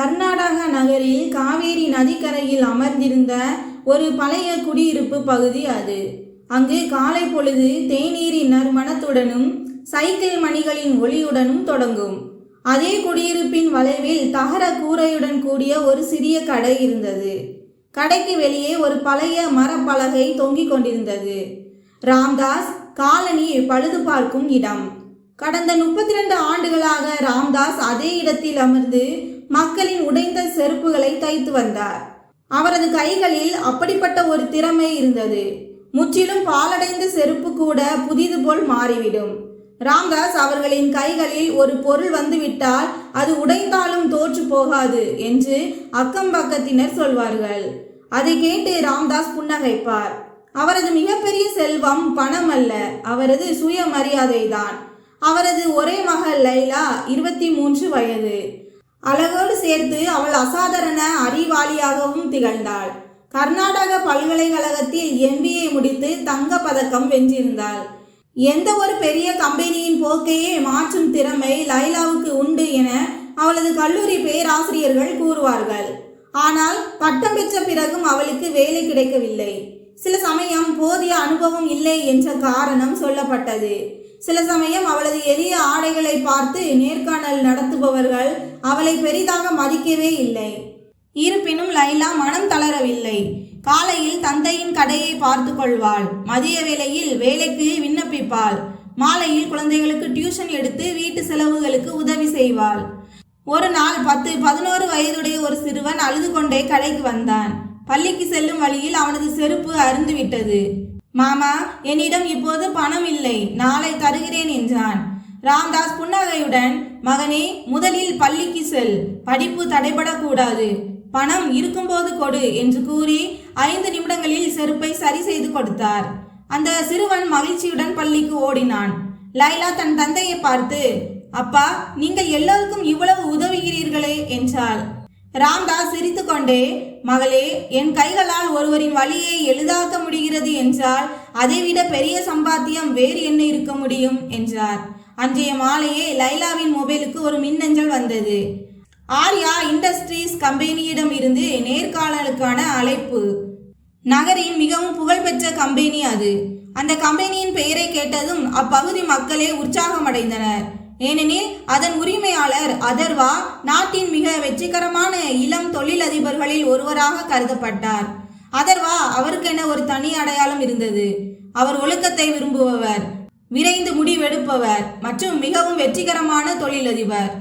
கர்நாடக நகரில் காவேரி நதிக்கரையில் அமர்ந்திருந்த ஒரு பழைய குடியிருப்பு பகுதி அது. அங்கு காலை பொழுது தேநீரின் நறுமணத்துடனும் சைக்கிள் மணிகளின் ஒளியுடனும் தொடங்கும். அதே குடியிருப்பின் வளைவில் தகர கூரையுடன் கூடிய ஒரு சிறிய கடை இருந்தது. கடைக்கு வெளியே ஒரு பழைய மரப்பலகை தொங்கிக் கொண்டிருந்தது. ராம்தாஸ் காலனி பழுது பார்க்கும் இடம். கடந்த 32 ஆண்டுகளாக ராம்தாஸ் அதே இடத்தில் அமர்ந்து மக்களின் உடைந்த செருப்புகளை தைத்து வந்தார். அவரது கைகளில் அப்படிப்பட்ட ஒரு திறமை இருந்தது. முற்றிலும் பாலடைந்த செருப்பு கூட புதிது போல் மாறிவிடும். ராம்தாஸ் அவர்களின் கைகளில் ஒரு பொருள் வந்துவிட்டால் அது உடைந்தாலும் தோற்று போகாது என்று அக்கம் பக்கத்தினர் சொல்வார்கள். அதை கேட்டு ராம்தாஸ் புன்னகைப்பார். அவரது மிகப்பெரிய செல்வம் பணம் அல்ல, அவரது சுயமரியாதைதான். அவரது ஒரே மகள் லைலா 23 வயது. அழகோடு சேர்த்து அவள் அசாதாரண அறிவாளியாகவும் திகழ்ந்தாள். கர்நாடக பல்கலைக்கழகத்தில் MBA முடித்து தங்க பதக்கம் வென்றிருந்தாள். எந்த ஒரு பெரிய கம்பெனியின் போக்கையே மாற்றும் திறமை லைலாவுக்கு உண்டு என அவளது கல்லூரி பேராசிரியர்கள் கூறுவார்கள். ஆனால் பட்டம் பெற்ற பிறகும் அவளுக்கு வேலை கிடைக்கவில்லை. சில சமயம் போதிய அனுபவம் இல்லை என்ற காரணம் சொல்லப்பட்டது. சில சமயம் அவளது எளிய ஆடைகளை பார்த்து நேர்காணல் நடத்துபவர்கள் அவளை பெரிதாக மதிக்கவே இல்லை. இருப்பினும் லைலா மனம் தளரவில்லை. காலையில் தந்தையின் கடையை பார்த்து கொள்வாள். மதிய வேளையில் வேலைக்கு விண்ணப்பிப்பாள். மாலையில் குழந்தைகளுக்கு டியூஷன் எடுத்து வீட்டு செலவுகளுக்கு உதவி செய்வாள். ஒரு நாள் 10-11 வயதுடைய ஒரு சிறுவன் அழுது கொண்டே கடைக்கு வந்தான். பள்ளிக்கு செல்லும் வழியில் அவனது செருப்பு அறுந்துவிட்டது. மாமா, என்னிடம் இப்போது பணம் இல்லை, நாளை தருகிறேன் என்றான். ராம்தாஸ் புன்னகையுடன், மகனே, முதலில் பள்ளிக்கு செல், படிப்பு தடைபடக்கூடாது, பணம் இருக்கும்போது கொடு என்று கூறி 5 நிமிடங்களில் செருப்பை சரி செய்து கொடுத்தார். அந்த சிறுவன் மகிழ்ச்சியுடன் பள்ளிக்கு ஓடினான். லைலா தன் தந்தையை பார்த்து, அப்பா, நீங்கள் எல்லோருக்கும் இவ்வளவு உதவுகிறீர்களே என்றாள். ராம்தாஸ் சிரித்து கொண்டே, மகளே, என் கைகளால் ஒருவரின் வழியை எளிதாக்க முடிகிறது என்றால் அதைவிட பெரிய சம்பாத்தியம் வேறு என்ன இருக்க முடியும் என்றார். அன்றைய மாலையே லைலாவின் மொபைலுக்கு ஒரு மின்னஞ்சல் வந்தது. ஆர்யா இண்டஸ்ட்ரீஸ் கம்பெனியிடம் இருந்து நேர்காணலுக்கான அழைப்பு. நகரின் மிகவும் புகழ்பெற்ற கம்பெனி அது. அந்த கம்பெனியின் பெயரை கேட்டதும் அப்பகுதி மக்களே உற்சாகமடைந்தனர். ஏனெனில் அதன் உரிமையாளர் அதர்வா நாட்டின் மிக வெற்றிகரமான இளம் தொழிலதிபர்களில் ஒருவராக கருதப்பட்டார். அதர்வா அவருக்கென ஒரு தனி அடையாளம் இருந்தது. அவர் ஒழுக்கத்தை விரும்புபவர், விரைந்து முடிவெடுப்பவர் மற்றும் மிகவும் வெற்றிகரமான தொழிலதிபர்.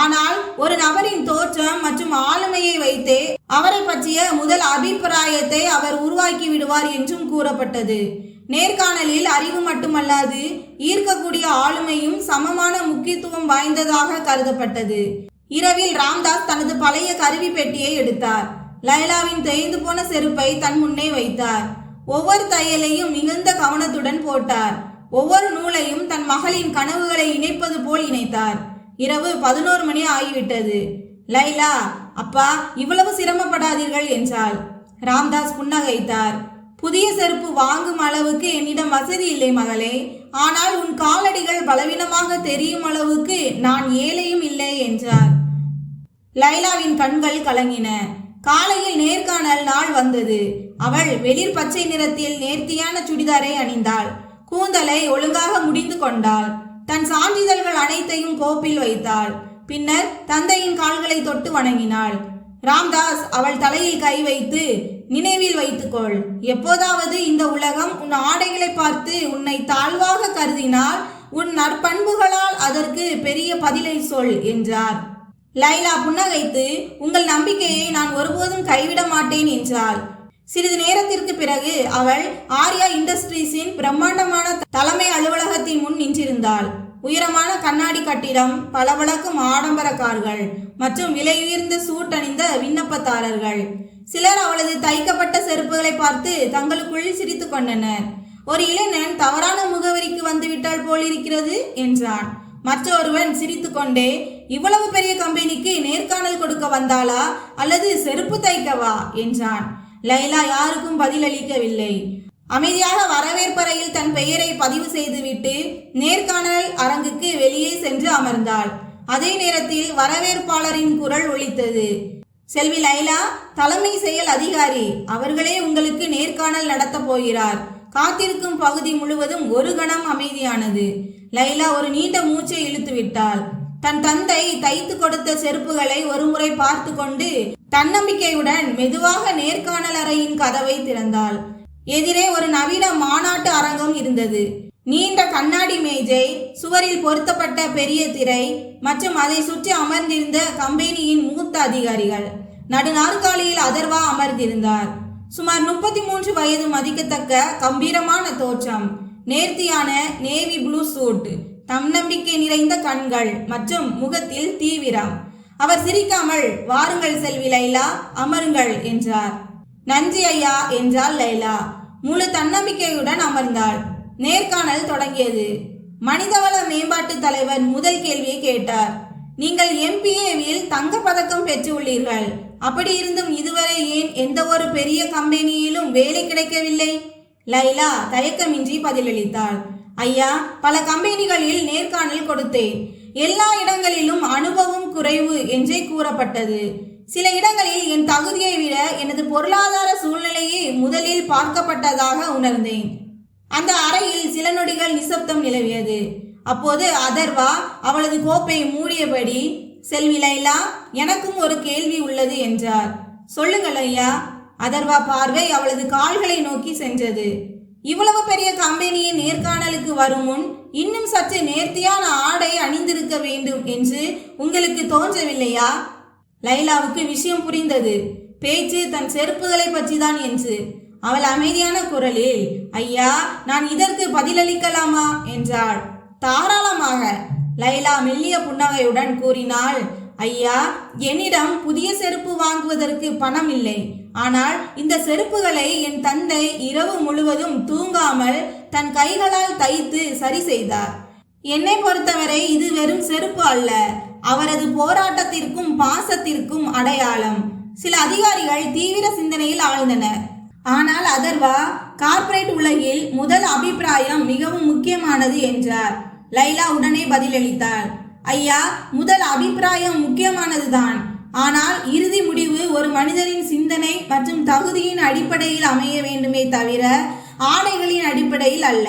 ஆனால் ஒரு நபரின் தோற்றம் மற்றும் ஆளுமையை வைத்தே அவரை பற்றிய முதல் அபிப்பிராயத்தை அவர் உருவாக்கி விடுவார் என்றும் கூறப்பட்டது. நேர்காணலில் அறிவு மட்டுமல்லாது ஈர்க்கக்கூடிய ஆளுமையும் சமமான முக்கியத்துவம் வாய்ந்ததாக கருதப்பட்டது. இரவில் ராம்தாஸ் தனது பழைய கருவி பெட்டியை எடுத்தார். லைலாவின் தேய்ந்து போன செருப்பை தன் முன்னே வைத்தார். ஒவ்வொரு தையலையும் மிகுந்த கவனத்துடன் போட்டார். ஒவ்வொரு நூலையும் தன் மகளின் கனவுகளை இணைப்பது போல் இணைத்தார். இரவு 11 மணி ஆகிவிட்டது. லைலா, அப்பா, இவ்வளவு சிரமப்படாதீர்கள் என்றாள். ராம்தாஸ் புன்னகைத்தார். புதிய செருப்பு வாங்கும் அளவுக்கு என்னிடம் வசதி இல்லை மகளே, ஆனால் உன் காலடிகள் பலவீனமாக தெரியும் அளவுக்கு நான் ஏழையும் இல்லை என்றார். லைலாவின் கண்கள் கலங்கின. காலையில் நேர்காணல் நாள் வந்தது. அவள் வெளிர் பச்சை நிறத்தில் நேர்த்தியான சுடிதாரை அணிந்தாள். கூந்தலை ஒழுங்காக முடிந்து கொண்டாள். தன் சான்றிதழ்கள் அனைத்தையும் கோப்பில் வைத்தாள். பின்னர் தந்தையின் கால்களை தொட்டு வணங்கினாள். ராம்தாஸ் அவள் தலையில் கை வைத்து, நினைவில் வைத்துக்கொள், எப்போதாவது இந்த உலகம் உன் ஆடைகளை பார்த்து உன்னை தாழ்வாக கருதினால் உன் நற்பண்புகளால் அதற்கு பெரிய பதிலை சொல் என்றார். லைலா புன்னகைத்து, உங்கள் நம்பிக்கையை நான் ஒருபோதும் கைவிட மாட்டேன் என்றாள். சிறிது நேரத்திற்கு பிறகு அவள் ஆர்யா இண்டஸ்ட்ரீஸின் பிரம்மாண்டமான தலைமை அலுவலகத்தின் முன் நின்றிருந்தாள். உயரமான கண்ணாடி கட்டிடம், பளபளக்கும் ஆடம்பர கார்கள் மற்றும் விலையுயர்ந்த சூட் அணிந்த விண்ணப்பதாரர்கள். சிலர் அவளது தைக்கப்பட்ட செருப்புகளை பார்த்து தங்களுக்குள் சிரித்து கொண்டனர். ஒரு இளைஞன் தவறான முகவரிக்கு வந்துவிட்டால் போலிருக்கிறது என்றான். மற்றொருவன் சிரித்து கொண்டே, இவ்வளவு பெரிய கம்பெனிக்கு நேர்காணல் கொடுக்க வந்தாளா அல்லது செருப்பு தைக்கவா என்றான். லைலா யாருக்கும் பதிலளிக்கவில்லை. அமைதியாக வரவேற்பறையில் தன் பெயரை பதிவு செய்துவிட்டு நேர்காணல் அரங்குக்கு வெளியே சென்று அமர்ந்தாள். அதே நேரத்தில் வரவேற்பாளரின் குரல் ஒலித்தது. செல்வி லைலா, தலைமை செயல் அதிகாரி அவர்களே உங்களுக்கு நேர்காணல் நடத்த போகிறார். காத்திருக்கும் பகுதி முழுவதும் ஒரு கணம் அமைதியானது. லைலா ஒரு நீண்ட மூச்சை இழுத்து விட்டாள். தன் தந்தை தைத்து கொடுத்த செருப்புகளை ஒருமுறை பார்த்து கொண்டு தன்னம்பிக்கையுடன் மெதுவாக நேர்காணல் அறையின் கதவை திறந்தாள். எதிரே ஒரு நவீன மாநாட்டு அரங்கம் இருந்தது. நீண்ட கண்ணாடி மேஜை, சுவரில் பொருத்தப்பட்ட பெரிய திரை மற்றும் அதை சுற்றி அமர்ந்திருந்த கம்பெனியின் மூத்த அதிகாரிகள். நடுநாற்காலியில் அதர்வா அமர்ந்திருந்தார். சுமார் 33 வயது மதிக்கத்தக்க கம்பீரமான தோற்றம், நேர்த்தியான நேவி ப்ளூ சூட், தன்னம்பிக்கை நிறைந்த கண்கள் மற்றும் முகத்தில் தீவிரம். அவர் சிரிக்காமல், வாருங்கள் செல்வி லைலா, அமருங்கள் என்றார். நன்றி ஐயா என்றாள் லைலா. முழு தன்னம்பிக்கையுடன் அமர்ந்தாள். நேர்காணல் தொடங்கியது. மனிதவள மேம்பாட்டு தலைவர் முதல் கேள்வியை கேட்டார். நீங்கள் MPAவில் தங்க பதக்கம் பெற்றுள்ளீர்கள். அப்படி இருந்தும் இதுவரை ஏன் எந்த ஒரு பெரிய கம்பெனியிலும் வேலை கிடைக்கவில்லை? லைலா தயக்கமின்றி பதிலளித்தாள். ஐயா, பல கம்பெனிகளில் நேர்காணல் கொடுத்தேன். எல்லா இடங்களிலும் அனுபவம் குறைவு என்றே கூறப்பட்டது. சில இடங்களில் என் தகுதியை விட எனது பொருளாதார சூழ்நிலையே முதலில் பார்க்கப்பட்டதாக உணர்ந்தேன். அந்த அறையில் சில நொடிகள் நிசப்தம் நிலவியது. அப்போது அதர்வா அவளது கோப்பை மூடியபடி, செல்வி லைலா, எனக்கும் ஒரு கேள்வி உள்ளது என்றார். சொல்லுங்கள் ஐயா. அதர்வா பார்வை அவளது கால்களை நோக்கி சென்றது. இவ்வளவு பெரிய கம்பெனியின் நேர்காணலுக்கு வரும் முன் இன்னும் சற்று நேர்த்தியான ஆடை அணிந்திருக்க வேண்டும் என்று உங்களுக்கு தோன்றவில்லையா? லைலாவுக்கு விஷயம் புரிந்தது. பேச்சு தன் செருப்புகளை பற்றி தான் என்று. அவள் அமைதியான குரலில், ஐயா, நான் இதற்கு பதிலளிக்கலாமா என்றாள். தாராளமாக, லைலா மெல்லிய புன்னகையுடன் கூறினாள். ஐயா, என்னிடம் புதிய செருப்பு வாங்குவதற்கு பணம் இல்லை. ஆனால் இந்த செருப்புகளை என் தந்தை இரவு முழுவதும் தூங்காமல் தன் கைகளால் தைத்து சரி செய்தார். என்னை பொறுத்தவரை இது வெறும் செருப்பு அல்ல, அவரது போராட்டத்திற்கும் பாசத்திற்கும் அடையாளம். சில அதிகாரிகள் தீவிர சிந்தனையில் ஆழ்ந்தனர். ஆனால் அதர்வா, கார்ப்பரேட் உலகில் முதல் அபிப்பிராயம் மிகவும் முக்கியமானது என்றார். லைலா உடனே பதிலளித்தாள். ஐயா, முதல் அபிப்பிராயம் முக்கியமானதுதான். ஆனால் இறுதி முடிவு ஒரு மனிதரின் சிந்தனை மற்றும் தகுதியின் அடிப்படையில் அமைய வேண்டுமே தவிர ஆடைகளின் அடிப்படையில் அல்ல.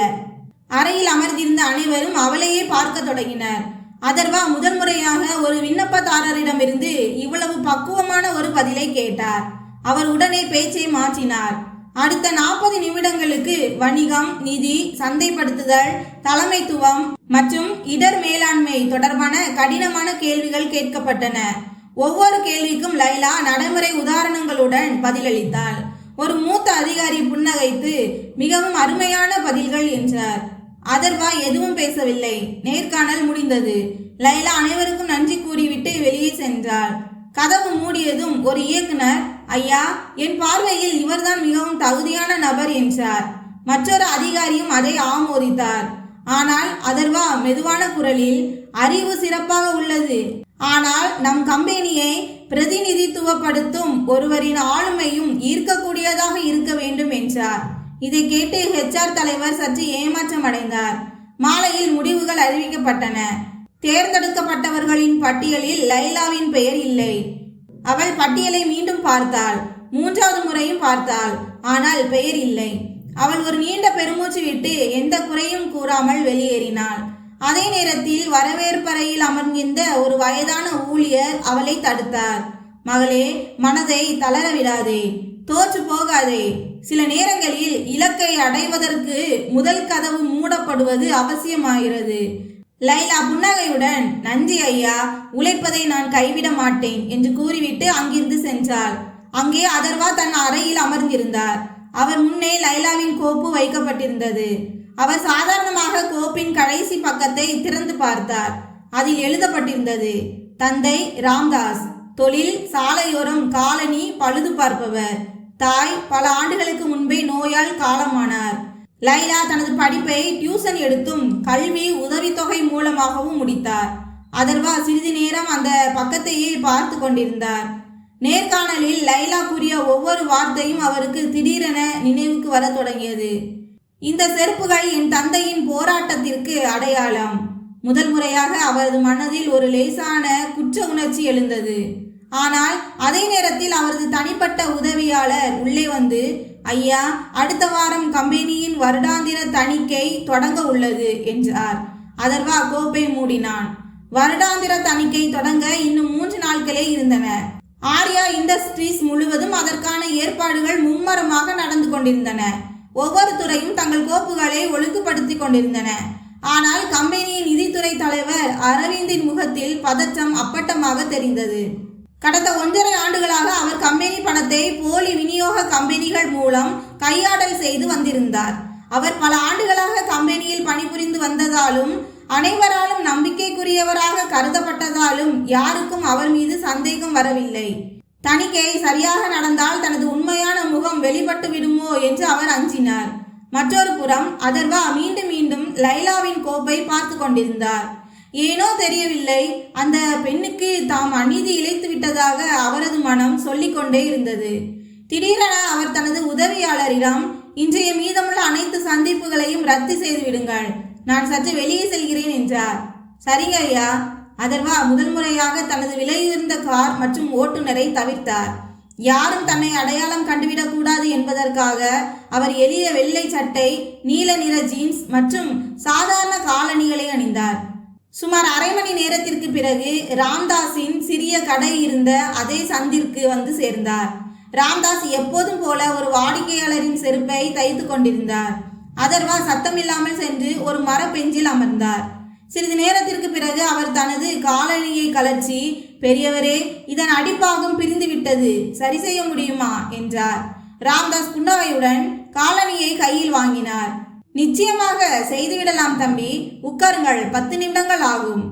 அறையில் அமர்ந்திருந்த அனைவரும் அவளையே பார்க்க தொடங்கினர். அதர்வா முதல் முறையாக ஒரு விண்ணப்பதாரரிடமிருந்து இவ்வளவு பக்குவமான ஒரு பதிலை கேட்டார். அவர் உடனே பேச்சை மாற்றினார். அடுத்த 40 நிமிடங்களுக்கு வணிகம், நிதி, சந்தைப்படுத்துதல், தலைமைத்துவம் மற்றும் இடர் மேலாண்மை தொடர்பான கடினமான கேள்விகள் கேட்கப்பட்டன. ஒவ்வொரு கேள்விக்கும் லைலா நடைமுறை உதாரணங்களுடன் பதிலளித்தாள். ஒரு மூத்த அதிகாரி புன்னகைத்து, மிகவும் அருமையான பதில்கள் என்றார். அதர்வா எதுவும் பேசவில்லை. நேர்காணல் முடிந்தது. லைலா அனைவருக்கும் நன்றி கூறிவிட்டு வெளியே சென்றாள். கதவு மூடியதும் ஒரு இயக்குனர், ஐயா, என் பார்வையில் இவர்தான் மிகவும் தகுதியான நபர் என்றார். மற்றொரு அதிகாரியும் அதை ஆமோதித்தார். ஆனால் அதர்வா மெதுவான குரலில், அறிவு சிறப்பாக உள்ளது, ஆனால் நம் கம்பெனியை பிரதிநிதித்துவப்படுத்தும் ஒருவரின் ஆளுமையும் ஈர்க்கக்கூடியதாக இருக்க வேண்டும் என்றார். இதை கேட்டு HR தலைவர் சற்று ஏமாற்றம் அடைந்தார். மாலையில் முடிவுகள் அறிவிக்கப்பட்டன. தேர்ந்தெடுக்கப்பட்டவர்களின் பட்டியலில் லைலாவின் பெயர் இல்லை. அவள் பட்டியலை மீண்டும் பார்த்தாள். 3வது முறையும் பார்த்தாள். ஆனால் பெயர் இல்லை. அவள் ஒரு நீண்ட பெருமூச்சு விட்டு எந்த குறையும் கூறாமல் வெளியேறினாள். அதே நேரத்தில் வரவேற்பறையில் அமர்ந்திருந்த ஒரு வயதான ஊழியர் அவளை தடுத்தார். மகளே, மனதை தளர விடாதே, தோற்று போகாதே. சில நேரங்களில் இலக்கை அடைவதற்கு முதல் கதவு மூடப்படுவது அவசியமாகிறது. லைலா புன்னகையுடன், நன்றி ஐயா, உழைப்பதை நான் கைவிட மாட்டேன் என்று கூறிவிட்டு அங்கிருந்து சென்றாள். அங்கே அதர்வா தன் அறையில் அமர்ந்திருந்தார். அவர் முன்னே லைலாவின் கோப்பு வைக்கப்பட்டிருந்தது. அவர் சாதாரணமாக கோப்பின் கடைசி பக்கத்தை திறந்து பார்த்தார். அதில் எழுதப்பட்டிருந்தது, தந்தை ராம்தாஸ், தொழில் சாலையோரம் காலனி பழுது பார்ப்பவர், தாய் பல ஆண்டுகளுக்கு முன்பே நோயால் காலமானார். லைலா தனது படிப்பை டியூஷன் எடுத்தும் கல்வி உதவித்தொகை மூலமாகவும் முடித்தார். அதர்வா சிறிது நேரம் அந்த பக்கத்தையே பார்த்து கொண்டிருந்தார். நேர்காணலில் லைலா கூறிய ஒவ்வொரு வார்த்தையும் அவருக்கு திடீரென நினைவுக்கு வர தொடங்கியது. இந்த செருப்புகள் என் தந்தையின் போராட்டத்திற்கு அடையாளம். முதல் முறையாக அவரது மனதில் ஒரு லேசான குற்ற உணர்ச்சி எழுந்தது. ஆனால் அதே நேரத்தில் அவரது தனிப்பட்ட உதவியாளர் உள்ளே வந்து, ஐயா, அடுத்த வாரம் கம்பெனியின் வருடாந்திர தணிக்கை தொடங்க உள்ளது என்றார். அதர்வா கோப்பை மூடினான். வருடாந்திர தணிக்கை தொடங்க இன்னும் 3 நாட்களே இருந்தன. ஆர்யா இண்டஸ்ட்ரீஸ் முழுவதும் அதற்கான ஏற்பாடுகள் மும்மரமாக நடந்து கொண்டிருந்தன. ஒவ்வொரு துறையும் தங்கள் கோப்புகளை ஒழுங்குபடுத்திக் கொண்டிருந்தன. ஆனால் கம்பெனியின் நிதித்துறை தலைவர் அரவிந்தின் முகத்தில் பதற்றம் அப்பட்டமாக தெரிந்தது. கடந்த 1.5 ஆண்டுகளாக அவர் கம்பெனி பணத்தை போலி விநியோக கம்பெனிகள் மூலம் கையாடல் செய்து வந்திருந்தார். அவர் பல ஆண்டுகளாக கம்பெனியில் பணிபுரிந்து வந்ததாலும் அனைவராலும் நம்பிக்கைக்குரியவராக கருதப்பட்டதாலும் யாருக்கும் அவர் மீது சந்தேகம் வரவில்லை. தணிக்கை சரியாக நடந்தால் தனது உண்மையான முகம் வெளிப்பட்டு விடுமோ என்று அவர் அஞ்சினார். மற்றொரு புறம் அதர்வா மீண்டும் மீண்டும் லைலாவின் கோப்பை பார்த்து கொண்டிருந்தார். ஏனோ தெரியவில்லை, அந்த பெண்ணுக்கு தாம் அநீதி இழைத்து விட்டதாக அவரது மனம் சொல்லிக்கொண்டே இருந்தது. திடீரென அவர் தனது உதவியாளரிடம், இன்றைய மீதமுள்ள அனைத்து சந்திப்புகளையும் ரத்து செய்து விடுங்கள், நான் சற்று வெளியே செல்கிறேன் என்றார். சரிங்க ஐயா. அதர்வா முதல் முறையாக தனது விலையுயர்ந்த கார் மற்றும் ஓட்டுநரை தவிர்த்தார். யாரும் தன்னை அடையாளம் கண்டுவிடக் கூடாது என்பதற்காக அவர் எளிய வெள்ளை சட்டை, நீல நிற ஜீன்ஸ் மற்றும் சாதாரண காலணிகளை அணிந்தார். சுமார் அரை மணி நேரத்திற்கு பிறகு ராம்தாஸின் சிறிய கடை இருந்த அதே சந்திற்கு வந்து சேர்ந்தார். ராம்தாஸ் எப்போதும் போல ஒரு வாடிக்கையாளரின் செருப்பை தைத்து கொண்டிருந்தார். அதர்வா சத்தமில்லாமல் சென்று ஒரு மர பெஞ்சில் அமர்ந்தார். சிறிது நேரத்திற்கு பிறகு அவர் தனது காலணியை கலற்றி, பெரியவரே, இதன் அடிப்பாகம் பிரிந்து விட்டது, சரி செய்ய முடியுமா என்றார். ராம்தாஸ் புன்னகையுடன் காலணியை கையில் வாங்கினார். நிச்சயமாக செய்துவிடலாம் தம்பி, உட்காருங்கள், 10 நிமிடங்கள் ஆகும்.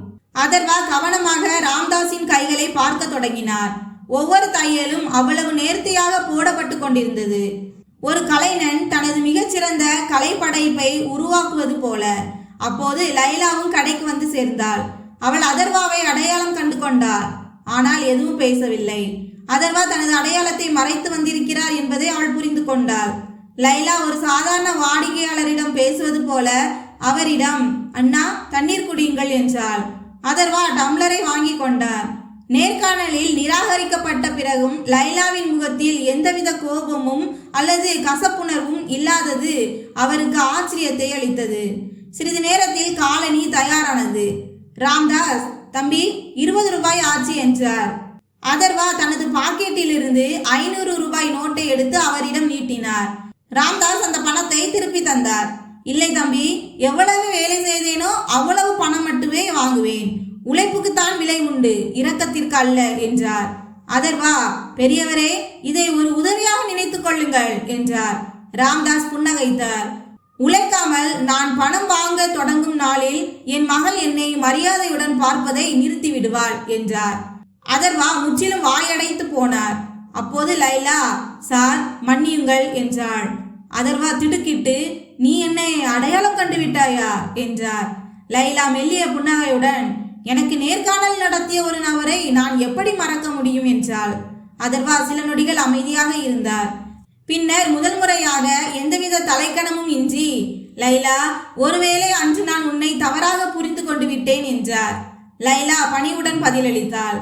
அதர்வா கவனமாக ராம்தாஸின் கைகளை பார்க்க தொடங்கினார். ஒவ்வொரு தையலும் அவ்வளவு நேர்த்தியாக போடப்பட்டு கொண்டிருந்தது. ஒரு கலைஞன் தனது மிகச்சிறந்த கலைப்படைப்பை உருவாக்குவது போல. அப்போது லைலாவும் கடைக்கு வந்து சேர்ந்தாள். அவள் அதர்வாவை அடையாளம் கண்டு கொண்டாள். ஆனால் எதுவும் பேசவில்லை. அதர்வா தனது அடையாளத்தை மறைத்து வந்திருக்கிறார் என்பதை அவள் புரிந்து கொண்டாள். லைலா ஒரு சாதாரண வாடிக்கையாளரிடம் பேசுவது போல அவரிடம், அண்ணா, தண்ணீர் குடியுங்கள் என்றாள். அதர்வா டம்ளரை வாங்கி கொண்டார். நேர்காணலில் நிராகரிக்கப்பட்ட பிறகும் லைலாவின் முகத்தில் எந்தவித கோபமும் அல்லது கசப்புணர்வும் இல்லாதது அவருக்கு ஆச்சரியத்தை அளித்தது. சிறிது நேரத்தில் காலணி தயாரானது. ராம்தாஸ், தம்பி, 20 ரூபாய் ஆச்சு என்றார். அதர்வா தனது பாக்கெட்டில் இருந்து 500 ரூபாய் நோட்டை எடுத்து அவரிடம் நீட்டினார். ராம்தாஸ் அந்த பணத்தை திருப்பி தந்தார். இல்லை தம்பி, எவ்வளவு வேலை செய்தேனோ அவ்வளவு பணம் மட்டுமே வாங்குவேன். உழைப்புக்குத்தான் விலை உண்டு, இரக்கத்திற்கு அல்ல என்றார். அதர்வா, பெரியவரே, இதை ஒரு உதவியாக நினைத்துக் கொள்ளுங்கள் என்றார். ராம்தாஸ் புன்னகைத்தார். உழைக்காமல் நான் பணம் வாங்க தொடங்கும் நாளில் என் மகள் என்னை மரியாதையுடன் பார்ப்பதை நிறுத்தி விடுவாள் என்றார். அதர்வா முற்றிலும் வாயடைத்து போனார். அப்போது லைலா, சார், மன்னியுங்கள் என்றாள். அதர்வா திடுக்கிட்டு, நீ என்னை அடையாளம் கண்டு விட்டாயா என்றார். லைலா மெல்லிய புன்னகையுடன், எனக்கு நேர்காணல் நடத்திய ஒரு நபரை நான் எப்படி மறக்க முடியும் என்றாள். அதர்வா சில நொடிகள் அமைதியாக இருந்தார். பின்னர் முதல் முறையாக எந்தவித தலைக்கணமும் இன்றி, லைலா, ஒருவேளை அன்று நான் உன்னை தவறாக புரிந்து கொண்டு விட்டேன் என்றார். லைலா பணிவுடன் பதிலளித்தாள்.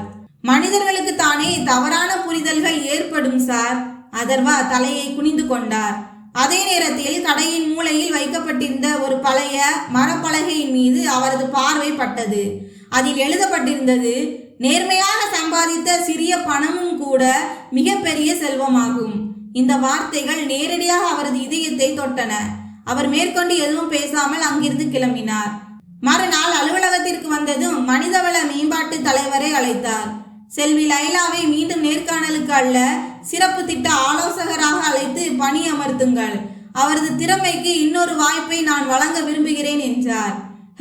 மனிதர்களுக்கு தானே தவறான புரிதல்கள் ஏற்படும் சார். அதர்வா தலையை குனிந்து கொண்டார். அதே நேரத்தில் கடையின் மூலையில் வைக்கப்பட்டிருந்த ஒரு பழைய மரப்பலகையின் மீது அவரது பார்வை பட்டது. அதில் எழுதப்பட்டிருந்தது, நேர்மையாக சம்பாதித்த சிறிய பணமும் கூட மிகப்பெரிய செல்வமாகும். இந்த வார்த்தைகள் நேரடியாக அவரது இதயத்தை தொட்டன. அவர் மேற்கொண்டு எதுவும் பேசாமல் அங்கிருந்து கிளம்பினார். மறுநாள் அலுவலகத்திற்கு வந்ததும் மனிதவள மேம்பாட்டு தலைவரை அழைத்தார். செல்வி லைலாவை மீண்டும் நேர்காணலுக்கு அல்ல, சிறப்பு திட்ட ஆலோசகராக அழைத்து பணி அமர்த்துங்கள். அவரது திறமைக்கு இன்னொரு வாய்ப்பை நான் வழங்க விரும்புகிறேன் என்றார்.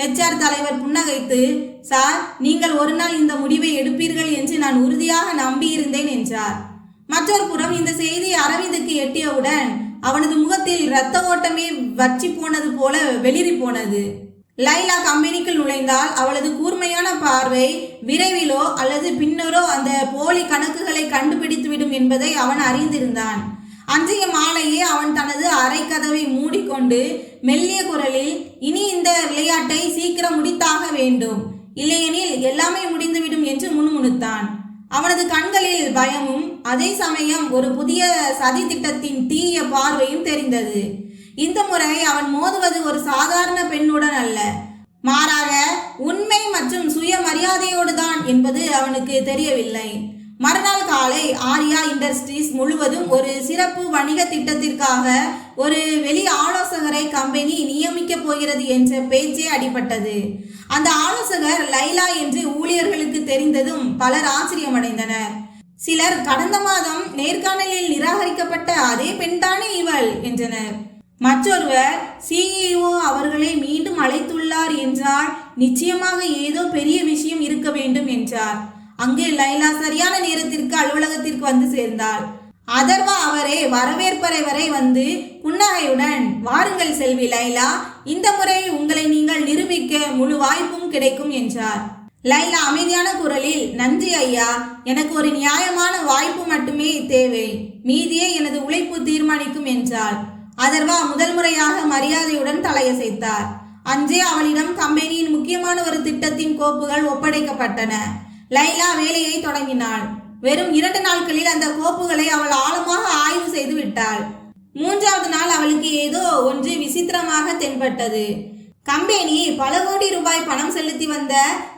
HR தலைவர் புன்னகைத்து, சார், நீங்கள் ஒரு நாள் இந்த முடிவை எடுப்பீர்கள் என்று நான் உறுதியாக நம்பியிருந்தேன் என்றார். மற்றொரு புறம் இந்த செய்தி அரவிந்துக்கு எட்டியவுடன் அவனது முகத்தில் இரத்த ஓட்டமே வற்றி போனது போல வெளிரி போனது. லைலா கம்பெனிக்குள் நுழைந்தால் அவளது கூர்மையான பார்வை விரைவிலோ அல்லது பின்னரோ அந்த போலி கணக்குகளை கண்டுபிடித்துவிடும் என்பதை அவன் அறிந்திருந்தான். அன்றைய மாலையே அவன் தனது அறை கதவை மூடிக்கொண்டு மெல்லிய குரலில், இனி இந்த விளையாட்டை சீக்கிரம் முடித்தாக வேண்டும், இல்லையெனில் எல்லாமே முடிந்துவிடும் என்று முணுமுணுத்தான். அவனது கண்களில் பயமும் அதே சமயம் ஒரு புதிய சதி திட்டத்தின் தீய பார்வையும் தெரிந்தது. இந்த முறை அவன் மோதுவது ஒரு சாதாரண பெண்ணுடன் அல்ல, மாறாக உண்மை மற்றும் சுயமரியாதையோடு தான் என்பது அவனுக்கு தெரியவில்லை. மறுநாள் காலை ஆர்யா இண்டஸ்ட்ரீஸ் முழுவதும் ஒரு சிறப்பு வணிக திட்டத்திற்காக ஒரு வெளி ஆலோசகரை கம்பெனி நியமிக்கப் போகிறது என்ற பேச்சே அடிபட்டது. அந்த ஆலோசகர் லைலா என்று ஊழியர்களுக்கு தெரிந்ததும் பலர் ஆச்சரியமடைந்தனர். சிலர் கடந்த மாதம் நேர்காணலில் நிராகரிக்கப்பட்ட அதே பெண்தானே இவள் என்றனர். மற்றொருவர், CEO அவர்களை மீண்டும் அழைத்துள்ளார் என்றால் நிச்சயமாக ஏதோ பெரிய விஷயம் இருக்க வேண்டும் என்றார். அங்கு லைலா சரியான நேரத்திற்கு அலுவலகத்திற்கு வந்து சேர்ந்தாள். அதர்வா அவரே வரவேற்பறை வரை வந்து புன்னகையுடன், வாருங்கள் செல்வி லைலா, இந்த முறை உங்களை நீங்கள் நிரூபிக்க முழு வாய்ப்பும் கிடைக்கும் என்றார். லைலா அமைதியான குரலில், நன்றி ஐயா, எனக்கு ஒரு நியாயமான வாய்ப்பு மட்டுமே தேவை, மீதியே எனது உழைப்பு தீர்மானிக்கும் என்றாள். அதர்வா முதல் முறையாக மரியாதையுடன் தலையசைத்தார். அன்றே அவளிடம் கம்பெனியின் முக்கியமான ஒரு திட்டத்தின் கோப்புகள் ஒப்படைக்கப்பட்டன. லைலா வேலையை தொடங்கினாள். வெறும் 2 நாட்களில் அந்த கோப்புகளை அவள் ஆழமாக ஆய்வு செய்து விட்டாள். 3வது நாள் அவளுக்கு ஏதோ ஒன்று விசித்திரமாக தென்பட்டது. கம்பெனி பல கோடி ரூபாய் பணம் செலுத்தி வந்த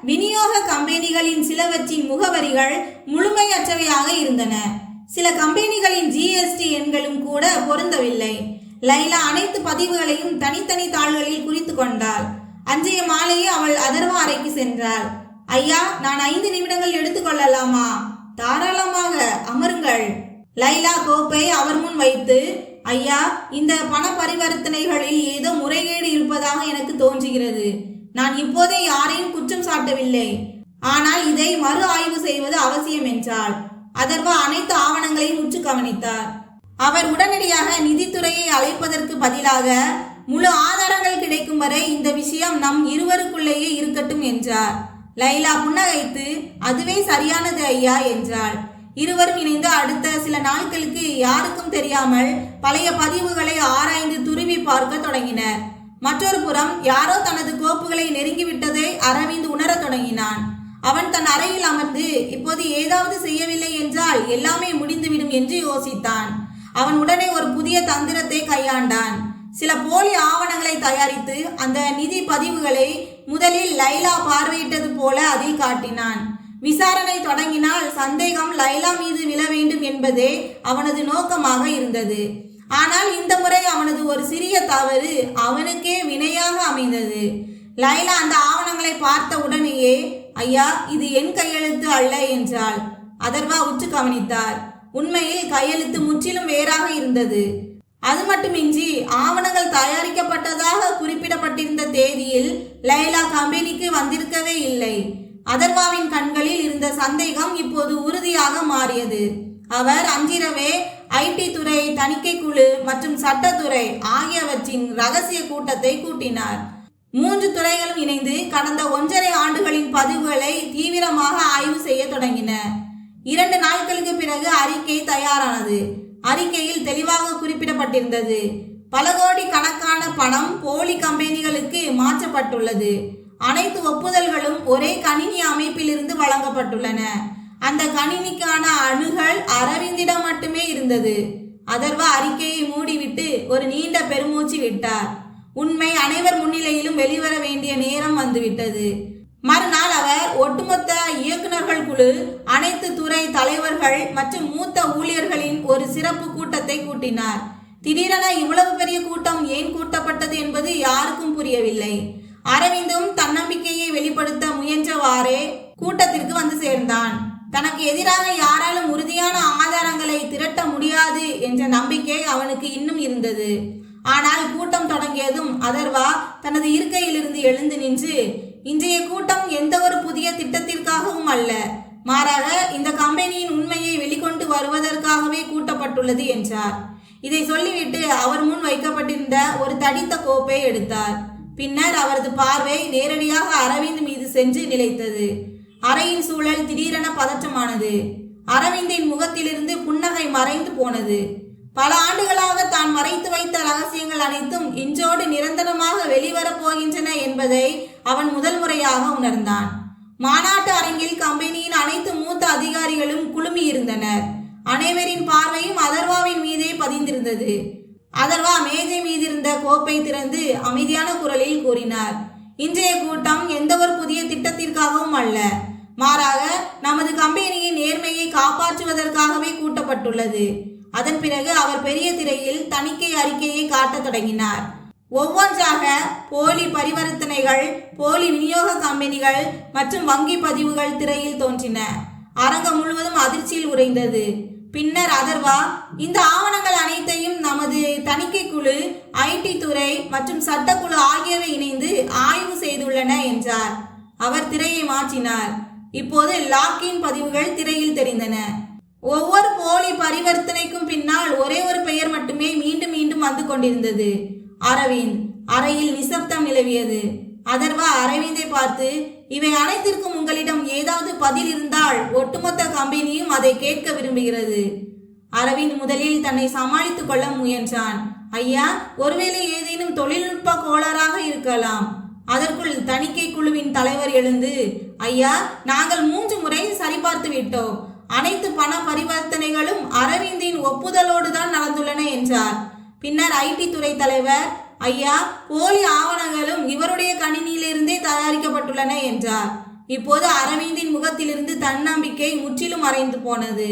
விநியோக கம்பெனிகளின் சிலவற்றின் முகவரிகள் முழுமையற்றவையாக இருந்தன. சில கம்பெனிகளின் GST எண்களும் கூட பொருந்தவில்லை. லைலா அனைத்து பதிவுகளையும் தனித்தனி தாள்களில் குறித்து கொண்டாள். அன்றைய மாலையே அவள் அதர்வா அறைக்கு சென்றாள். ஐயா, நான் 5 நிமிடங்கள் எடுத்துக்கொள்ளலாமா? தாராளமாக, அமருங்கள். லைலா கோப்பை அவர் முன் வைத்து, ஐயா, இந்த பண பரிவர்த்தனைகளில் ஏதோ முறைகேடு இருப்பதாக எனக்கு தோன்றுகிறது. நான் இப்போதே யாரையும் குற்றம் சாட்டவில்லை, ஆனால் இதை மறு ஆய்வு செய்வது அவசியம் என்றாள். அதர்வா அனைத்து ஆவணங்களையும் உற்று கவனித்தார். அவர் உடனடியாக நிதித்துறையை அழைப்பதற்கு பதிலாக, முழு ஆதாரங்கள் கிடைக்கும் வரை இந்த விஷயம் நம் இருவருக்குள்ளேயே இருக்கட்டும் என்றார். லைலா புன்னகைத்து, அதுவே சரியானது ஐயா என்றாள். இருவரும் இணைந்து அடுத்த சில நாட்களுக்கு யாருக்கும் தெரியாமல் பழைய பதிவுகளை ஆராய்ந்து துருவி பார்க்க தொடங்கினர். மற்றொரு புறம் யாரோ தனது கோப்புகளை நெருங்கிவிட்டதை அரவிந்த் உணரத் தொடங்கினான். அவன் தன் அறையில் அமர்ந்து இப்போது ஏதாவது செய்யவில்லை என்றால் எல்லாமே முடிந்துவிடும் என்று யோசித்தான். அவன் உடனே ஒரு புதிய தந்திரத்தை கையாண்டான். சில போலி ஆவணங்களை தயாரித்து அந்த நிதி பதிவுகளை முதலில் லைலா பார்வையிட்டது போல அதில் காட்டினான். விசாரணை தொடங்கினால் சந்தேகம் லைலா மீது விழ வேண்டும் என்பதே அவனது நோக்கமாக இருந்தது. ஆனால் இந்த முறை அவனது ஒரு சிறிய தவறு அவனுக்கே வினையாக அமைந்தது. லைலா அந்த ஆவணங்களை பார்த்த உடனேயே, ஐயா, இது என் கையெழுத்து அல்ல என்றாள். அதர்வா உற்று கவனித்தார். உண்மையில் கையெழுத்து முற்றிலும் வேறாக இருந்தது. அது மட்டுமின்றி ஆவணங்கள் தயாரிக்கப்பட்டதாக குறிப்பிடப்பட்டிருந்த தேதியில் லைலா கம்பெனிக்கு வந்திருக்கவே இல்லை. அதர்வாவின் கண்களில் இருந்த சந்தேகம் இப்போது உறுதியாக மாறியது. அவர் அன்றிரவே IT துறை, தணிக்கை குழு மற்றும் சட்டத்துறை ஆகியவற்றின் ரகசிய கூட்டத்தை கூட்டினார். 3 துறைகளும் இணைந்து கடந்த 1.5 ஆண்டுகளின் பதிவுகளை தீவிரமாக ஆய்வு செய்ய தொடங்கின. 2 நாட்களுக்கு பிறகு அறிக்கை தயாரானது. அறிக்கையில் தெளிவாக குறிப்பிடப்பட்டிருந்தது, பல கோடி கணக்கான பணம் போலி கம்பெனிகளுக்கு மாற்றப்பட்டுள்ளது. அனைத்து ஒப்புதல்களும் ஒரே கணினி அமைப்பிலிருந்து வழங்கப்பட்டுள்ளன. அந்த கணினிக்கான அணுகல் அரவிந்திடம் மட்டுமே இருந்தது. அதர்வா அறிக்கையை மூடிவிட்டு ஒரு நீண்ட பெருமூச்சு விட்டார். உண்மை அனைவர் முன்னிலையிலும் வெளிவர வேண்டிய நேரம் வந்துவிட்டது. மறுநாள் அவர் ஒட்டுமொத்த இயக்குநர்கள் குழு, அனைத்து துறை தலைவர்கள் மற்றும் மூத்த ஊழியர்களின் ஒரு சிறப்பு கூட்டத்தை கூட்டினார். திடீரென இவ்வளவு பெரிய கூட்டம் ஏன் கூட்டப்பட்டது என்பது யாருக்கும் புரியவில்லை. அரவிந்தும் தன்னம்பிக்கையை வெளிப்படுத்த முயன்றவாறே கூட்டத்திற்கு வந்து சேர்ந்தான். தனக்கு எதிராக யாராலும் உறுதியான ஆதாரங்களை திரட்ட முடியாது என்ற நம்பிக்கை அவனுக்கு இன்னும் இருந்தது. ஆனால் கூட்டம் தொடங்கியதும் அதர்வா தனது இருக்கையிலிருந்து எழுந்து நின்று, இன்றைய கூட்டம் எந்த ஒரு புதிய திட்டத்திற்காகவும் அல்ல, மாறாக இந்த கம்பெனியின் உண்மையை வெளிக்கொண்டு வருவதற்காகவே கூட்டப்பட்டுள்ளது என்றார். இதை சொல்லிவிட்டு அவர் முன் வைக்கப்பட்டிருந்த ஒரு தடித்த கோப்பை எடுத்தார். பின்னர் அவரது பார்வை நேரடியாக அரவிந்த் மீது சென்று நிலைத்தது. அறையின் சூழல் திடீரென பதற்றமானது. அரவிந்தின் முகத்திலிருந்து புன்னகை மறைந்து போனது. பல ஆண்டுகளாக தான் மறைத்து வைத்த ரகசியங்கள் அனைத்தும் இன்றோடு நிரந்தரமாக வெளிவரப் போகின்றன என்பதை அவன் முதல் முறையாக உணர்ந்தான். மாநாட்டு அரங்கில் கம்பெனியின் அனைத்து மூத்த அதிகாரிகளும் குழுமியிருந்தனர். அனைவரின் பார்வையும் அதர்வாவின் மீதே பதிந்திருந்தது. அதர்வா மேஜை மீதிருந்த கோப்பை திறந்து அமைதியான குரலில் கூறினார், இன்றைய கூட்டம் எந்த ஒரு புதிய திட்டத்திற்காகவும் அல்ல, மாறாக நமது கம்பெனியின் நேர்மையை காப்பாற்றுவதற்காகவே கூட்டப்பட்டுள்ளது. அதன் பிறகு அவர் பெரிய திரையில் தணிக்கை அறிக்கையை காட்டத் தொடங்கினார். ஒவ்வொன்றாக போலி பரிவர்த்தனைகள், போலி விநியோக கம்பெனிகள் மற்றும் வங்கி பதிவுகள் திரையில் தோன்றின. அரங்கம் முழுவதும் அதிர்ச்சியில் உறைந்தது. பின்னர் அதர்வா, இந்த ஆவணங்கள் அனைத்தையும் நமது தணிக்கை குழு, ஐடி துறை மற்றும் சட்டக்குழு ஆகியவை இணைந்து ஆய்வு செய்துள்ளன என்றார். அவர் திரையை மாற்றினார். இப்போது லாக்கின் பதிவுகள் திரையில் தெரிந்தன. ஒவ்வொரு போலி பரிவர்த்தனைக்கும் பின்னால் ஒரே ஒரு பெயர் மட்டுமே மீண்டும் மீண்டும் வந்து கொண்டிருந்தது, அரவிந்த். அறையில் நிசப்தம் நிலவியது. அதர்வா அரவிந்தை பார்த்து, இவை அனைத்திற்கும் உங்களிடம் ஏதாவது பதில் இருந்தால் ஒட்டுமொத்த கம்பெனியும் அதை கேட்க விரும்புகிறது. அரவிந்த் முதலில் தன்னை சமாளித்துக் கொள்ள முயன்றான். ஐயா, ஒருவேளை ஏதேனும் தொழில்நுட்ப கோளாறாக இருக்கலாம். அதற்குள் தணிக்கை குழுவின் தலைவர் எழுந்து, ஐயா, நாங்கள் 3 முறை சரிபார்த்து விட்டோம். அனைத்து பண பரிவர்த்தனைகளும் அரவிந்தின் ஒப்புதலோடு தான் நடந்துள்ளன என்றார். பின்னர் ஐடி துறை தலைவர், ஐயா, போலி ஆவணங்களும் இவருடைய கணினியிலிருந்தே தயாரிக்கப்பட்டுள்ளன என்றார். இப்போது அரவிந்தின் முகத்திலிருந்து தன்னம்பிக்கை முற்றிலும் மறைந்து போனது.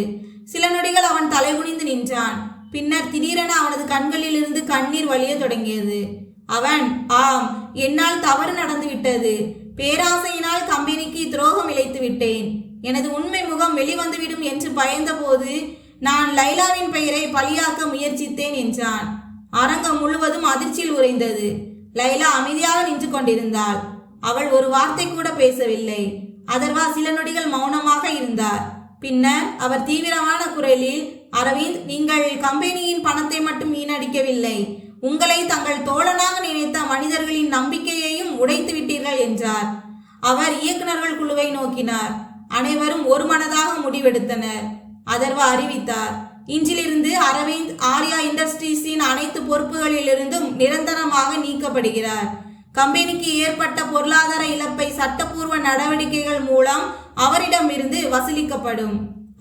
சில நொடிகள் அவன் தலைகுனிந்து நின்றான். பின்னர் திடீரென அவனது கண்களில் இருந்து கண்ணீர் வழிய தொடங்கியது. அவன், ஆம், என்னால் தவறு நடந்துவிட்டது. பேராசையினால் கம்பெனிக்கு துரோகம் இழைத்து விட்டேன். எனது உண்மை முகம் வெளிவந்துவிடும் என்று பயந்த போது நான் லைலாவின் பெயரை பழியாக்க முயற்சித்தேன் என்றான். அரங்கம் முழுவதும் அதிர்ச்சியில் உறைந்தது. லைலா அமைதியாக நின்று கொண்டிருந்தாள். அவள் ஒரு வார்த்தை கூட பேசவில்லை. அதர்வா சில நொடிகள் மௌனமாக இருந்தார். பின்னர் அவர் தீவிரமான குரலில், அரவிந்த், நீங்கள் கம்பெனியின் பணத்தை மட்டும் வீணடிக்கவில்லை, உங்களை தங்கள் தோழனாக நினைத்த மனிதர்களின் நம்பிக்கையையும் உடைத்து விட்டீர்கள் என்றார். அவர் இயக்குநர்கள் குழுவை நோக்கினார். அனைவரும் ஒரு மனதாக முடிவெடுத்தனர். அதர்வா அறிவித்தார், இன்றிலிருந்து அரவிந்த் ஆர்யா இண்டஸ்ட்ரீஸின் அனைத்து பொறுப்புகளிலிருந்தும் நிரந்தரமாக நீக்கப்படுகிறார். கம்பெனிக்கு ஏற்பட்ட பொருளாதார இழப்பை சட்டப்பூர்வ நடவடிக்கைகள் மூலம் அவரிடமிருந்து வசூலிக்கப்படும்.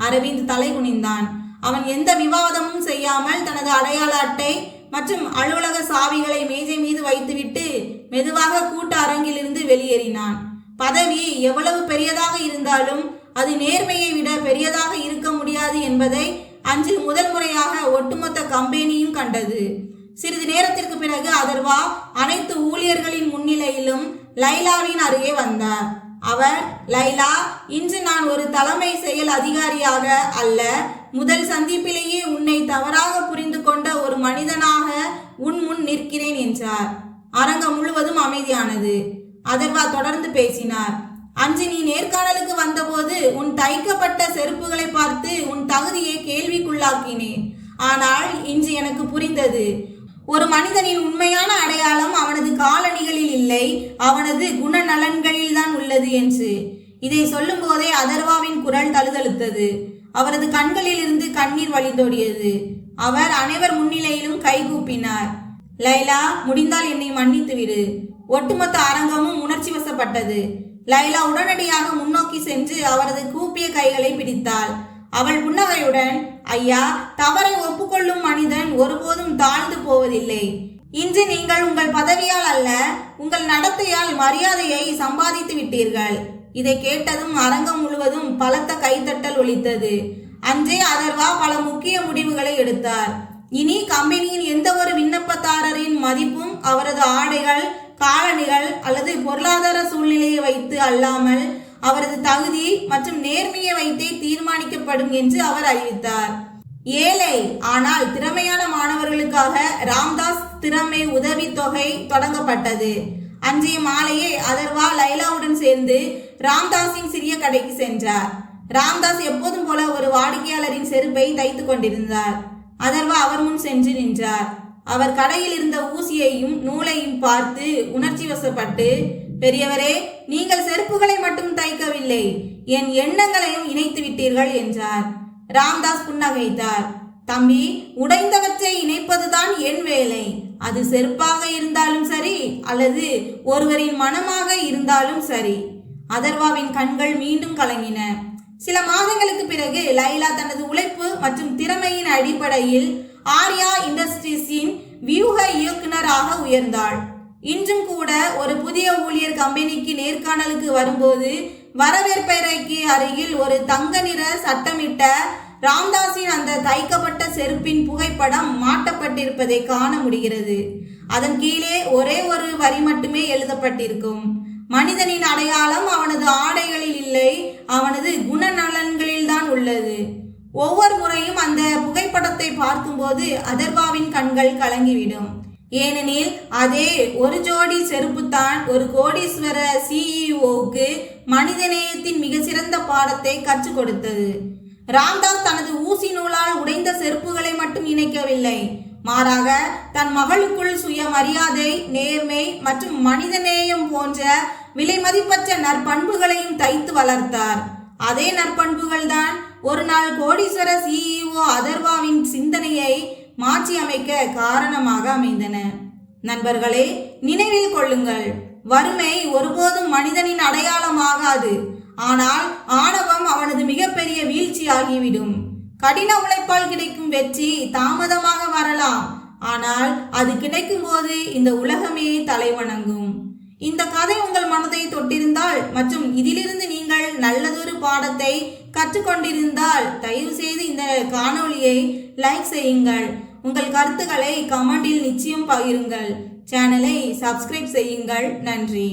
அரவிந்த் தலை குனிந்தான். அவன் எந்த விவாதமும் செய்யாமல் தனது அடையாள அட்டை மற்றும் அலுவலக சாவிகளை மேஜை மீது வைத்துவிட்டு மெதுவாக கூட்ட அரங்கிலிருந்து வெளியேறினான். பதவி எவ்வளவு பெரியதாக இருந்தாலும் அது நேர்மையை விட பெரியதாக இருக்க முடியாது என்பதை அன்று முதல் முறையாக ஒட்டுமொத்த கம்பெனியும் கண்டது. சிறிது நேரத்திற்கு பிறகு அதர்வா அனைத்து ஊழியர்களின் முன்னிலையிலும் லைலாவின் அருகே வந்தார். அவர், லைலா, இன்று நான் ஒரு தலைமை செயல் அதிகாரியாக அல்ல, முதல் சந்திப்பிலேயே உன்னை தவறாக புரிந்து கொண்ட ஒரு மனிதனாக உன் முன் நிற்கிறேன் என்றார். அரங்கம் முழுவதும் அமைதியானது. அதர்வா தொடர்ந்து பேசினார். அன்று நீ நேர்காணலுக்கு வந்தபோது உன் தைக்கப்பட்ட செருப்புகளை பார்த்து உன் தகுதியை கேள்விக்குள்ளாக்கினேன். ஆனால் இன்று எனக்கு புரிந்தது, ஒரு மனிதனின் உண்மையான அடையாளம் அவனது காலணிகளில் இல்லை, அவனது குணநலன்களில் தான் உள்ளது என்று. இதை சொல்லும் போதே அதர்வாவின் குரல் தழுதழுத்தது. அவரது கண்களில் இருந்து கண்ணீர் வழிந்தோடியது. அவர் அனைவர் முன்னிலையிலும் கைகூப்பினார். லைலா, முடிந்தால் என்னை மன்னித்து விடு. ஒட்டுமொத்த அரங்கமும் உணர்ச்சி வசப்பட்டது. லைலா உடனடியாக முன்னோக்கி சென்று அவரது கூப்பிய கைகளை பிடித்தாள். அவள் புன்னகையுடன், ஐயா, தவறை ஒப்புக்கொள்ளும் மனிதன் ஒருபோதும் தாழ்ந்து போவதில்லை. இன்று நீங்கள் உங்கள் பதவியால் அல்ல, உங்கள் நடத்தையால் மரியாதையை சம்பாதித்து விட்டீர்கள். இதை கேட்டதும் அரங்கம் முழுவதும் பலத்த கைத்தட்டல் ஒலித்தது. அன்றே அதர்வா பல முக்கிய முடிவுகளை எடுத்தார். இனி கம்பெனியின் எந்த ஒரு விண்ணப்பதாரரின் மதிப்பும் அவரது ஆடைகள், காலணிகள் அல்லது பொருளாதார சூழ்நிலையை வைத்து அல்லாமல் அவரது தகுதி மற்றும் நேர்மையை வைத்தே தீர்மானிக்கப்படும் என்று அவர் அறிவித்தார். ஏழை ஆனால் திறமையான மாணவர்களுக்காக ராம்தாஸ் திறமை உதவி தொகை தொடங்கப்பட்டது. அன்றைய மாலையே அதர்வா லைலாவுடன் சேர்ந்து ராம்தாஸின் சிறிய கடைக்கு சென்றார். ராம்தாஸ் எப்போதும் போல ஒரு வாடிக்கையாளரின் செருப்பை தைத்து கொண்டிருந்தார். அதர்வா அவர் முன் சென்று நின்றார். அவர் கடையில் இருந்த ஊசியையும் நூலையும் பார்த்து உணர்ச்சி வசப்பட்டு, பெரியவரே, நீங்கள் செருப்புகளை மட்டும் தைக்கவில்லை, என் எண்ணங்களையும் இணைத்து விட்டீர்கள் என்றார். ராம்தாஸ் புன்னகைத்தார். தம்பி, உடைந்தவற்றை இணைப்பதுதான் என் வேலை. அது செருப்பாக இருந்தாலும் சரி அல்லது ஒருவரின் மனமாக இருந்தாலும் சரி. அதர்வாவின் கண்கள் மீண்டும் கலங்கின. சில மாதங்களுக்கு பிறகு லைலா தனது உழைப்பு மற்றும் திறமையின் அடிப்படையில் ஆர்யா இண்டஸ்ட்ரீஸின் வியூக இயக்குனராக உயர்ந்தாள். இன்றும் கூட ஒரு புதிய ஊழியர் கம்பெனிக்கு நேர்காணலுக்கு வரும்போது வரவேற்பறைக்கு அருகில் ஒரு தங்க நிற சட்டமிட்ட ராம்தாஸின் அந்த தைக்கப்பட்ட செருப்பின் புகைப்படம் மாட்டப்பட்டிருப்பதை காண முடிகிறது. அதன் கீழே ஒரே ஒரு வரி மட்டுமே எழுதப்பட்டிருக்கும். மனிதனின் அடையாளம் அவனது ஆடைகளில் இல்லை, அவனது குணநலன்களில் தான் உள்ளது. ஒவ்வொரு முறையும் அந்த புகைப்படத்தை பார்க்கும்போது அதர்வாவின் கண்கள் கலங்கிவிடும். ஏனெனில் அதே ஒரு ஜோடி செருப்புத்தான் ஒரு கோடீஸ்வர சிஇஓவுக்கு மனிதநேயத்தின் மிக சிறந்த பாடத்தை கற்றுக் கொடுத்தது. ராம்தாஸ் தனது ஊசி நூலால் உடைந்த செருப்புகளை மட்டும் இணைக்கவில்லை, மாறாக தன் மகளுக்குள் சுயமரியாதை, நேர்மை மற்றும் மனிதநேயம் போன்ற விலைமதிப்பற்ற நற்பண்புகளையும் தைத்து வளர்த்தார். அதே நற்பண்புகள் தான் ஒரு நாள் கோடீஸ்வர சிஇஓ அதர்வாவின் சிந்தனையை மாற்றி அமைக்க காரணமாக அமைந்தன. நண்பர்களே, நினைவில் கொள்ளுங்கள், வறுமை ஒருபோதும் மனிதனின் அடையாளமாகாது. ஆனால் ஆணவம் அவனது மிகப்பெரிய வீழ்ச்சியாகிவிடும். கடின உழைப்பால் கிடைக்கும் வெற்றி தாமதமாக வரலாம், ஆனால் அது கிடைக்கும் போது இந்த உலகமே தலைவணங்கும். இந்த கதை உங்கள் மனதை தொட்டிருந்தால் மற்றும் இதிலிருந்து நீங்கள் நல்லதொரு பாடத்தை கற்றுக்கொண்டிருந்தால் தயவு செய்து இந்த காணொளியை லைக் செய்யுங்கள். உங்கள் கருத்துக்களை கமெண்டில் நிச்சயம் பகிருங்கள். சேனலை சப்ஸ்கிரைப் செய்யுங்கள். நன்றி.